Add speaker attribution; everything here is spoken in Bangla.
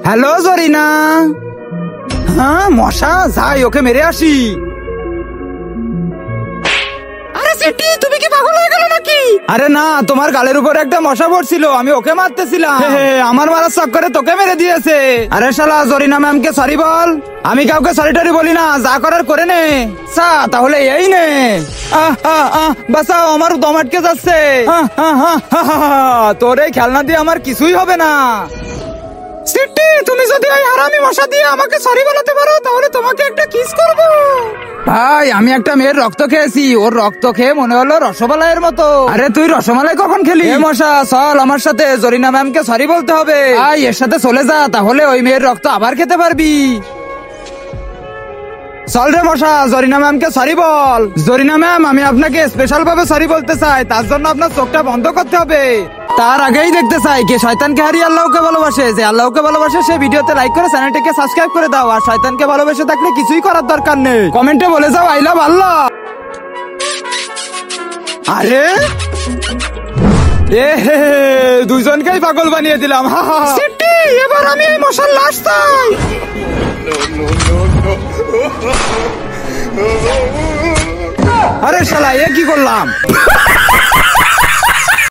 Speaker 1: হ্যালো জরিনা। হ্যাঁ মশা, যাই ওকে মেরে আসি। আরে সিটি, তুমি কি পাগল হয়ে গেল নাকি? আরে না, তোমার গালের উপর একটা মশা পড়ছিল, আমি ওকে মারতেছিলাম। আমার মারার চক্করে তোকে মেরে দিয়েছে। আরে শালা জরিনা ম্যামকে সরি বল। আমি কাউকে সরি টরি বলি না, যা করার করে নে। তাহলে এই নে। বাঁচাও, আমার দম আটকে যাচ্ছে। তোর এই খেলনা দিয়ে আমার কিছুই হবে না। সিটি, তুমি যদি ওই হারামি মশা দিয়ে আমাকে সরি বলাতে পারো তাহলে তোমাকে একটা কিস করব। ভাই, আমি একটা মেয়ের রক্ত খেয়েছি, ওর রক্ত খেয়ে মনে হলো রসমালাইয়ের মতো। আরে তুই রসমালাই কখন খেলি? এ মশা, চল আমার সাথে, জরিনা ম্যামকে সরি বলতে হবে। এর সাথে চলে যা, তাহলে ওই মেয়ের রক্ত আবার খেতে পারবি। চল রে মশা, জরিনা ম্যামকে সরি বল। জরিনা ম্যাম, আমি আপনাকে স্পেশাল ভাবে সরি বলতে চাই, তার জন্য আপনার চোখটা বন্ধ করতে হবে। তার আগেই দেখতে চাই কে শয়তানকে হারিয়ে আল্লাহকে ভালোবাসে। যে আল্লাহকে ভালোবাসে সে ভিডিওতে লাইক করে চ্যানেলটিকে সাবস্ক্রাইব করে দাও। আর শয়তানকে ভালোবেসে থাকলে কিছুই করার দরকার নেই, কমেন্টে বলে যাও আই লাভ আল্লাহ। আরে দুইজনকেই পাগল বানিয়ে দিলাম। সিটি, এবার আমি এই মশার লাশ চাই। আরে শালা, এ কি করলাম?